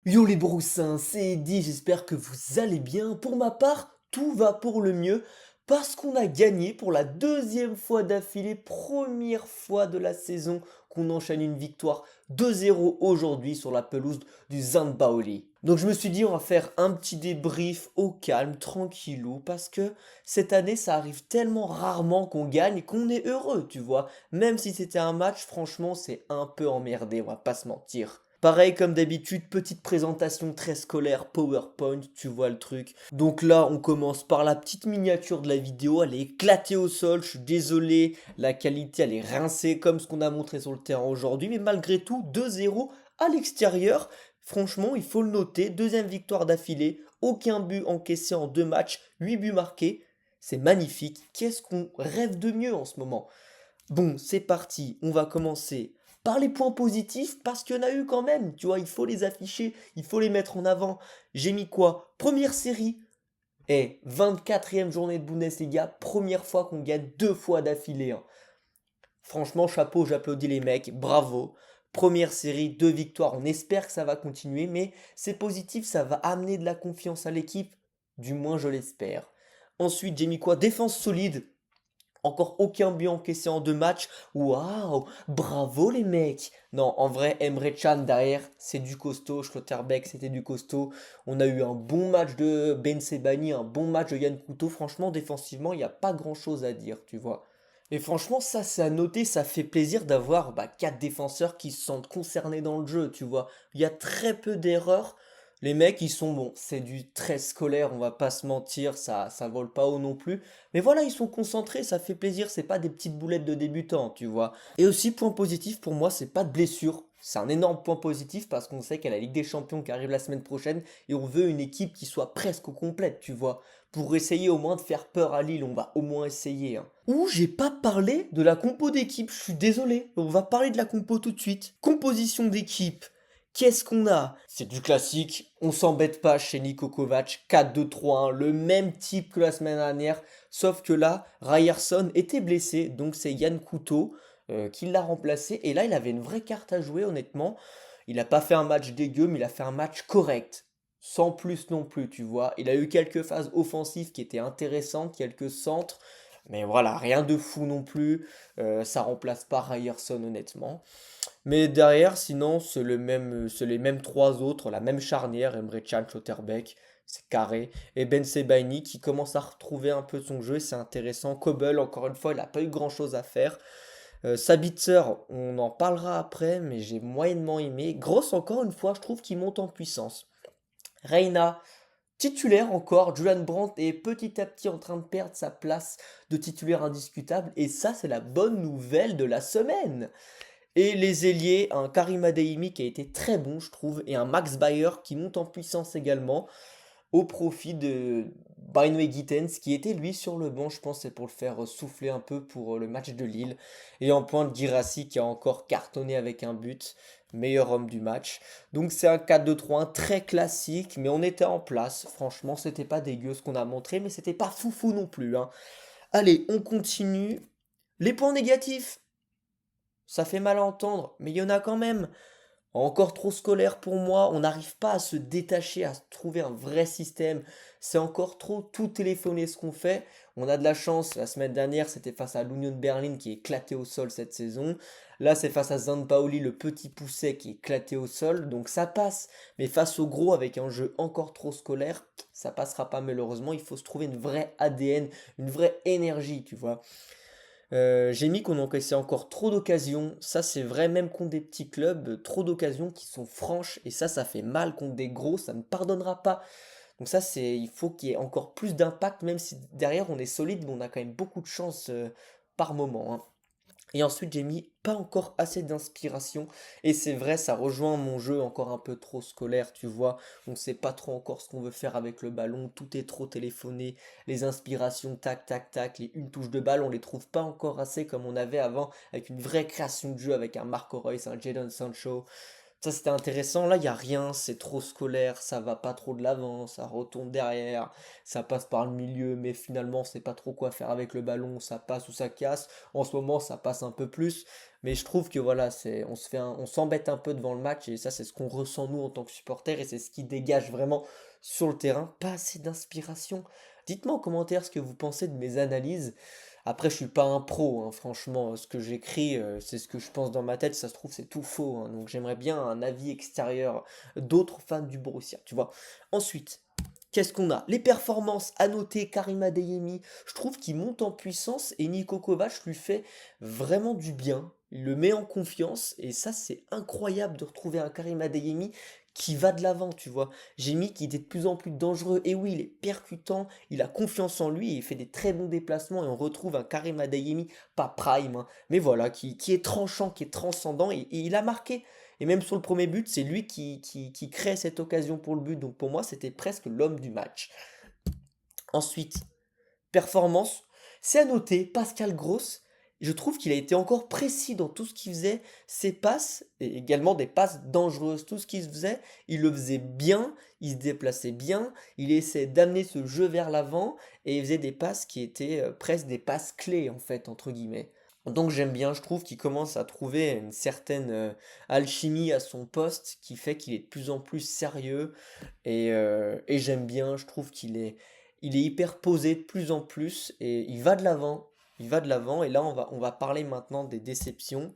Yo les broussins, c'est Eddie, j'espère que vous allez bien. Pour ma part, tout va pour le mieux parce qu'on a gagné pour la deuxième fois d'affilée, première fois de la saison qu'on enchaîne une victoire 2-0 aujourd'hui sur la pelouse du Zandbaoli. Donc je me suis dit on va faire un petit débrief au calme, tranquillou, parce que cette année ça arrive tellement rarement qu'on gagne qu'on est heureux, tu vois. Même si c'était un match, franchement c'est un peu emmerdé, on va pas se mentir. Pareil comme d'habitude, petite présentation très scolaire, PowerPoint, tu vois le truc. Donc là, on commence par la petite miniature de la vidéo, elle est éclatée au sol, je suis désolé, la qualité elle est rincée comme ce qu'on a montré sur le terrain aujourd'hui, mais malgré tout, 2-0 à l'extérieur. Franchement, il faut le noter, deuxième victoire d'affilée, aucun but encaissé en deux matchs, 8 buts marqués. C'est magnifique, qu'est-ce qu'on rêve de mieux en ce moment? Bon, c'est parti, on va commencer par les points positifs parce qu'il y en a eu quand même, tu vois, il faut les afficher, il faut les mettre en avant. J'ai mis quoi? Première série et 24e journée de Bundesliga, première fois qu'on gagne deux fois d'affilée, hein. Franchement, chapeau, j'applaudis les mecs, bravo. Première série, deux victoires, on espère que ça va continuer, mais c'est positif, ça va amener de la confiance à l'équipe, du moins je l'espère. Ensuite, j'ai mis quoi? Défense solide. Encore aucun but encaissé en deux matchs. Waouh, bravo les mecs. Non, en vrai, Emre Can derrière, c'est du costaud. Schlotterbeck, c'était du costaud. On a eu un bon match de Ben Sebani, un bon match de Yann Couto. Franchement, défensivement, il n'y a pas grand-chose à dire, tu vois. Et franchement, ça, c'est à noter. Ça fait plaisir d'avoir quatre défenseurs qui se sentent concernés dans le jeu, tu vois. Il y a très peu d'erreurs. Les mecs, ils sont bons. C'est du très scolaire, on va pas se mentir. Ça vole pas haut non plus. Mais voilà, ils sont concentrés, ça fait plaisir, c'est pas des petites boulettes de débutants, tu vois. Et aussi, point positif pour moi, c'est pas de blessure. C'est un énorme point positif parce qu'on sait qu'il y a la Ligue des Champions qui arrive la semaine prochaine et on veut une équipe qui soit presque complète, tu vois. Pour essayer au moins de faire peur à Lille, on va au moins essayer, hein. Ouh, j'ai pas parlé de la compo d'équipe, je suis désolé. On va parler de la compo tout de suite. Composition d'équipe. Qu'est-ce qu'on a? C'est du classique, on s'embête pas chez Niko Kovac, 4-2-3-1, le même type que la semaine dernière, sauf que là, Ryerson était blessé, donc c'est Yann Couto qui l'a remplacé, et là il avait une vraie carte à jouer honnêtement. Il n'a pas fait un match dégueu, mais il a fait un match correct, sans plus non plus, tu vois. Il a eu quelques phases offensives qui étaient intéressantes, quelques centres, mais voilà, rien de fou non plus. Ça remplace pas Ryerson honnêtement. Mais derrière, sinon, c'est les mêmes trois autres, la même charnière, Emre Can, Schlotterbeck, c'est carré. Et Ben Sebaini qui commence à retrouver un peu son jeu, c'est intéressant. Kobel, encore une fois, il n'a pas eu grand-chose à faire. Sabitzer, on en parlera après, mais j'ai moyennement aimé. Gross, encore une fois, je trouve qu'il monte en puissance. Reina, titulaire encore, Julian Brandt est petit à petit en train de perdre sa place de titulaire indiscutable, et ça, c'est la bonne nouvelle de la semaine. Et les ailiers, un Karim Adeyemi qui a été très bon, je trouve, et un Max Bayer qui monte en puissance également, au profit de Binoé Gittens, qui était lui sur le banc, je pense, c'est pour le faire souffler un peu pour le match de Lille. Et en pointe, Guirassy qui a encore cartonné avec un but, meilleur homme du match. Donc c'est un 4-2-3-1 très classique, mais on était en place. Franchement, c'était pas dégueu ce qu'on a montré, mais c'était pas foufou non plus, hein. Allez, on continue. Les points négatifs. Ça fait mal à entendre, mais il y en a quand même. Encore trop scolaire pour moi, on n'arrive pas à se détacher, à trouver un vrai système. C'est encore trop tout téléphoner ce qu'on fait. On a de la chance, la semaine dernière c'était face à l'Union de Berlin qui est éclaté au sol cette saison. Là c'est face à Paoli, le petit pousset qui est éclaté au sol, donc ça passe. Mais face au gros avec un jeu encore trop scolaire, ça passera pas malheureusement. Il faut se trouver une vraie ADN, une vraie énergie, tu vois. J'ai mis qu'on encaissait encore trop d'occasions. Ça, c'est vrai, même contre des petits clubs, trop d'occasions qui sont franches. Et ça fait mal contre des gros, ça ne pardonnera pas. Donc ça, il faut qu'il y ait encore plus d'impact, même si derrière on est solide, mais on a quand même beaucoup de chance par moment, hein. Et ensuite, j'ai mis pas encore assez d'inspiration. Et c'est vrai, ça rejoint mon jeu encore un peu trop scolaire, tu vois. On ne sait pas trop encore ce qu'on veut faire avec le ballon. Tout est trop téléphoné. Les inspirations, tac, tac, tac. Les une touche de balle, on les trouve pas encore assez comme on avait avant. Avec une vraie création de jeu, avec un Marco Reus, un Jadon Sancho. Ça, c'était intéressant. Là, il y a rien, c'est trop scolaire, ça va pas trop de l'avant, ça retourne derrière, ça passe par le milieu, mais finalement, on sait pas trop quoi faire avec le ballon, ça passe ou ça casse. En ce moment, ça passe un peu plus, mais je trouve que voilà, on s'embête un peu devant le match et ça, c'est ce qu'on ressent nous en tant que supporters et c'est ce qui dégage vraiment sur le terrain. Pas assez d'inspiration. Dites-moi en commentaire ce que vous pensez de mes analyses. Après, je suis pas un pro, hein, franchement. Ce que j'écris, c'est ce que je pense dans ma tête. Ça se trouve, c'est tout faux, hein. Donc, j'aimerais bien un avis extérieur d'autres fans du Borussia, tu vois. Ensuite, qu'est-ce qu'on a? Les performances à noter, Karim Adeyemi, je trouve qu'il monte en puissance et Niko Kovac lui fait vraiment du bien. Il le met en confiance et ça c'est incroyable de retrouver un Karim Adeyemi qui va de l'avant, tu vois. J'ai mis qu'il était de plus en plus dangereux et oui, il est percutant, il a confiance en lui et il fait des très bons déplacements et on retrouve un Karim Adeyemi, pas prime, hein, mais voilà, qui est tranchant, qui est transcendant et il a marqué. Et même sur le premier but, c'est lui qui crée cette occasion pour le but. Donc pour moi, c'était presque l'homme du match. Ensuite, performance. C'est à noter, Pascal Gross. Je trouve qu'il a été encore précis dans tout ce qu'il faisait. Ses passes, et également des passes dangereuses. Tout ce qu'il faisait, il le faisait bien. Il se déplaçait bien. Il essayait d'amener ce jeu vers l'avant. Et il faisait des passes qui étaient presque des passes clés, en fait, entre guillemets. Donc j'aime bien, je trouve qu'il commence à trouver une certaine alchimie à son poste qui fait qu'il est de plus en plus sérieux et j'aime bien, je trouve il est hyper posé de plus en plus et il va de l'avant, il va de l'avant et là on va parler maintenant des déceptions.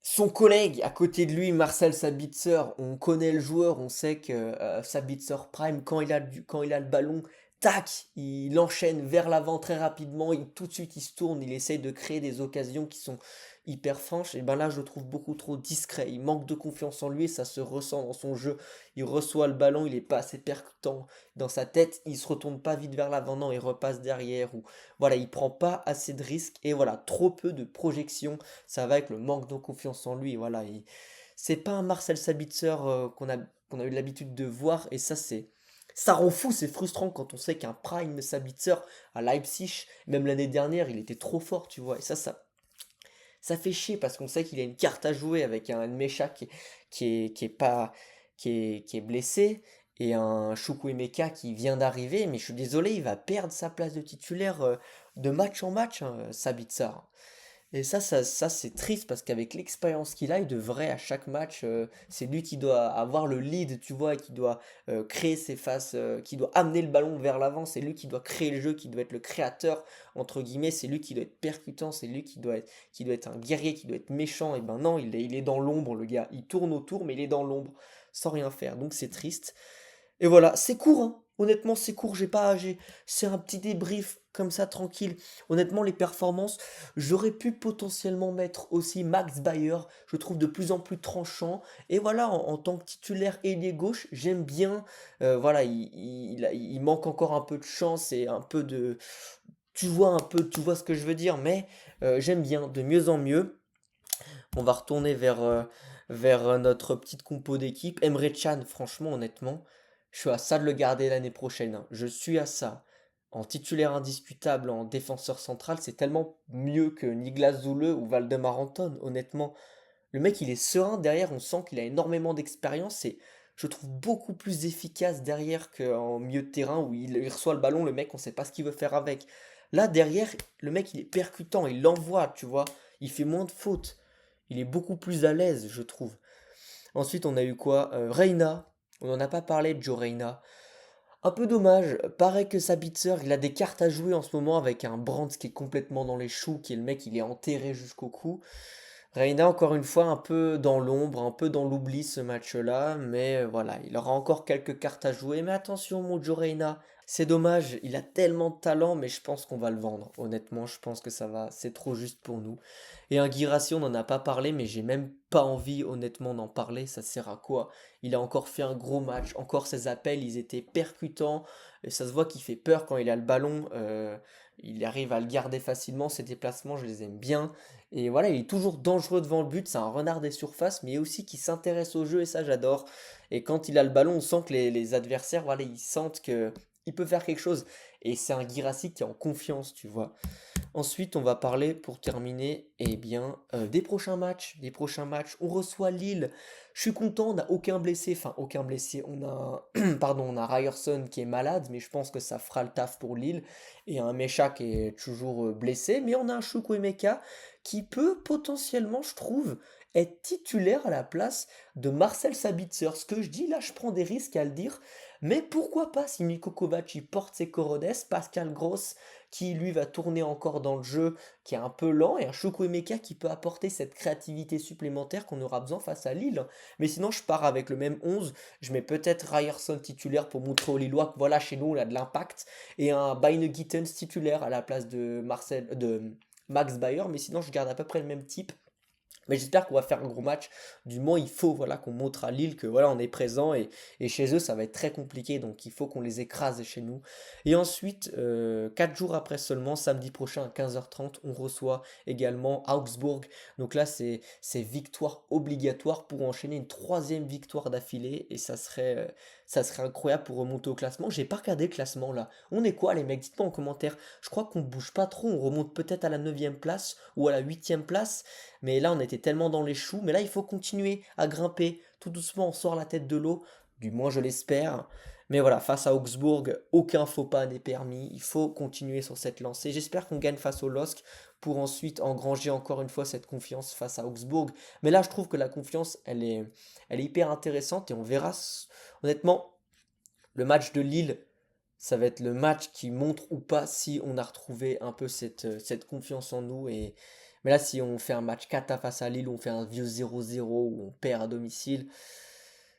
Son collègue à côté de lui, Marcel Sabitzer, on connaît le joueur, on sait que Sabitzer Prime, quand il a le ballon, tac, il enchaîne vers l'avant très rapidement, tout de suite il se tourne, il essaye de créer des occasions qui sont hyper franches. Et ben là, je le trouve beaucoup trop discret. Il manque de confiance en lui et ça se ressent dans son jeu. Il reçoit le ballon, il est pas assez percutant dans sa tête, il se retourne pas vite vers l'avant, non, il repasse derrière ou voilà, il prend pas assez de risques et voilà, trop peu de projection. Ça va avec le manque de confiance en lui. Voilà, c'est pas un Marcel Sabitzer qu'on a eu l'habitude de voir. Et ça rend fou, c'est frustrant quand on sait qu'un Prime Sabitzer à Leipzig, même l'année dernière, il était trop fort, tu vois. Et ça fait chier parce qu'on sait qu'il a une carte à jouer avec un Mecha qui est pas, qui est blessé et un Chukwuemeka qui vient d'arriver. Mais je suis désolé, il va perdre sa place de titulaire de match en match, hein, Sabitzer. Et ça c'est triste parce qu'avec l'expérience qu'il a, il devrait à chaque match, c'est lui qui doit avoir le lead, tu vois, et qui doit créer ses phases, qui doit amener le ballon vers l'avant, c'est lui qui doit créer le jeu, qui doit être le créateur, entre guillemets, c'est lui qui doit être percutant, c'est lui qui doit être un guerrier, qui doit être méchant. Et ben non, il est dans l'ombre, le gars. Il tourne autour, mais il est dans l'ombre, sans rien faire. Donc c'est triste. Et voilà, c'est court, hein. Honnêtement, c'est court. C'est un petit débrief comme ça, tranquille. Honnêtement, les performances, j'aurais pu potentiellement mettre aussi Max Bayer. Je trouve de plus en plus tranchant. Et voilà, en tant que titulaire ailier gauche, j'aime bien. Voilà, il manque encore un peu de chance et un peu de. Tu vois ce que je veux dire, mais j'aime bien, de mieux en mieux. On va retourner vers notre petite compo d'équipe. Emre Can, franchement, honnêtement, je suis à ça de le garder l'année prochaine, hein. Je suis à ça. En titulaire indiscutable, en défenseur central, c'est tellement mieux que Niklas Zule ou Valdemar Anton, honnêtement. Le mec, il est serein derrière, on sent qu'il a énormément d'expérience et je trouve beaucoup plus efficace derrière qu'en milieu de terrain où il reçoit le ballon, le mec, on sait pas ce qu'il veut faire avec. Là, derrière, le mec, il est percutant, il l'envoie, tu vois. Il fait moins de fautes. Il est beaucoup plus à l'aise, je trouve. Ensuite, on a eu quoi? Reina. On n'en a pas parlé de Joe Reina. Un peu dommage. Pareil que Sabitzer, il a des cartes à jouer en ce moment avec un Brandt qui est complètement dans les choux, qui est le mec, il est enterré jusqu'au cou. Reina, encore une fois, un peu dans l'ombre, un peu dans l'oubli ce match-là, mais voilà, il aura encore quelques cartes à jouer. Mais attention, mon Joe Reina, c'est dommage, il a tellement de talent, mais je pense qu'on va le vendre. Honnêtement, je pense que ça va, c'est trop juste pour nous. Et un Guirassy, on n'en a pas parlé, mais j'ai même pas envie, honnêtement, d'en parler. Ça sert à quoi? Il a encore fait un gros match, encore ses appels, ils étaient percutants. Et ça se voit qu'il fait peur quand il a le ballon. Il arrive à le garder facilement. Ses déplacements, je les aime bien. Et voilà, il est toujours dangereux devant le but, c'est un renard des surfaces, mais aussi qui s'intéresse au jeu, et ça j'adore. Et quand il a le ballon, on sent que les adversaires, voilà, ils sentent que il peut faire quelque chose. Et c'est un Guirassy qui est en confiance, tu vois. Ensuite, on va parler pour terminer, eh bien, des prochains matchs. On reçoit Lille. Je suis content, on n'a aucun blessé. Enfin, aucun blessé. On a, pardon, on a Ryerson qui est malade, mais je pense que ça fera le taf pour Lille. Et un Mecha qui est toujours blessé. Mais on a un Chukwuemeka qui peut potentiellement, je trouve, être titulaire à la place de Marcel Sabitzer. Ce que je dis là, je prends des risques à le dire. Mais pourquoi pas si Niko Kovac il porte ses corones, Pascal Gross qui lui va tourner encore dans le jeu, qui est un peu lent, et un Chukwuemeka qui peut apporter cette créativité supplémentaire qu'on aura besoin face à Lille. Mais sinon, je pars avec le même 11, je mets peut-être Ryerson titulaire pour montrer aux Lillois que voilà, chez nous, on a de l'impact, et un Bine Gittens titulaire à la place de Max Bayer, mais sinon, je garde à peu près le même type. Mais j'espère qu'on va faire un gros match. Du moins, il faut voilà, qu'on montre à Lille que voilà, on est présent et chez eux, ça va être très compliqué. Donc, il faut qu'on les écrase chez nous. Et ensuite, 4 jours après seulement, samedi prochain à 15h30, on reçoit également Augsbourg. Donc là, c'est victoire obligatoire pour enchaîner une troisième victoire d'affilée. Et ça serait incroyable pour remonter au classement. J'ai pas regardé le classement là. On est quoi, les mecs? Dites-moi en commentaire. Je crois qu'on bouge pas trop. On remonte peut-être à la 9e place ou à la 8e place. Mais là, on était tellement dans les choux. Mais là, il faut continuer à grimper. Tout doucement, on sort la tête de l'eau. Du moins, je l'espère. Mais voilà, face à Augsbourg, aucun faux pas n'est permis. Il faut continuer sur cette lancée. J'espère qu'on gagne face au LOSC pour ensuite engranger encore une fois cette confiance face à Augsbourg. Mais là, je trouve que la confiance, elle est hyper intéressante et on verra. Honnêtement, le match de Lille, ça va être le match qui montre ou pas si on a retrouvé un peu cette confiance en nous. Mais là, si on fait un match cata face à Lille, ou on fait un vieux 0-0 où on perd à domicile,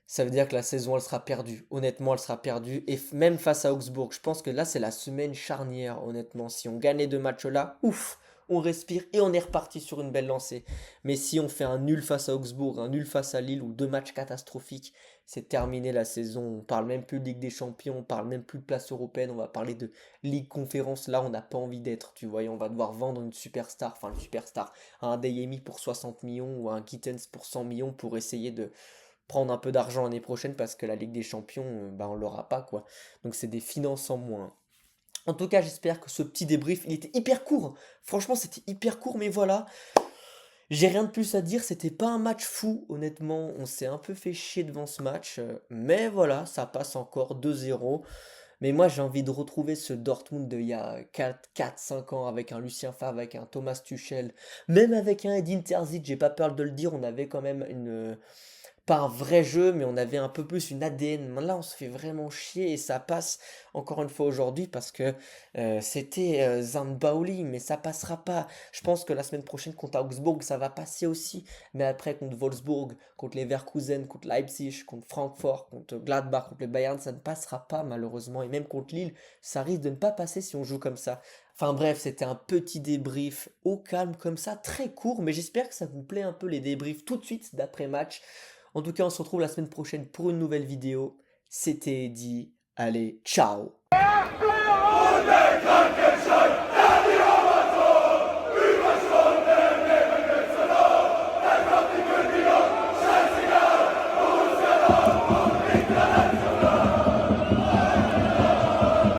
ça veut dire que la saison, elle sera perdue. Honnêtement, elle sera perdue. Et même face à Augsbourg, je pense que là, c'est la semaine charnière, honnêtement. Si on gagne les deux matchs-là, ouf, on respire et on est reparti sur une belle lancée. Mais si on fait un nul face à Augsbourg, un nul face à Lille ou deux matchs catastrophiques, c'est terminé la saison. On parle même plus de Ligue des Champions, on parle même plus de place européenne, on va parler de Ligue Conférence. Là, on n'a pas envie d'être, tu vois. Et on va devoir vendre une superstar, enfin une superstar, un Deyemi pour 60 millions ou un Gittens pour 100 millions pour essayer de prendre un peu d'argent l'année prochaine parce que la Ligue des Champions, bah, on l'aura pas, quoi. Donc c'est des finances en moins. En tout cas, j'espère que ce petit débrief, il était hyper court. Franchement, c'était hyper court, mais voilà. J'ai rien de plus à dire, c'était pas un match fou, honnêtement. On s'est un peu fait chier devant ce match. Mais voilà, ça passe encore 2-0. Mais moi, j'ai envie de retrouver ce Dortmund d'il y a 4-5 ans avec un Lucien Favre, avec un Thomas Tuchel, même avec un Edin Terzic, j'ai pas peur de le dire, on avait quand même pas un vrai jeu, mais on avait un peu plus une ADN. Là, on se fait vraiment chier et ça passe encore une fois aujourd'hui parce que c'était Zandbauli, mais ça passera pas. Je pense que la semaine prochaine contre Augsbourg, ça va passer aussi. Mais après, contre Wolfsburg, contre Leverkusen, contre Leipzig, contre Francfort, contre Gladbach, contre le Bayern, ça ne passera pas malheureusement. Et même contre Lille, ça risque de ne pas passer si on joue comme ça. Enfin bref, c'était un petit débrief au calme comme ça, très court, mais j'espère que ça vous plaît un peu les débriefs tout de suite d'après match. En tout cas, on se retrouve la semaine prochaine pour une nouvelle vidéo. C'était Eddy. Allez, ciao!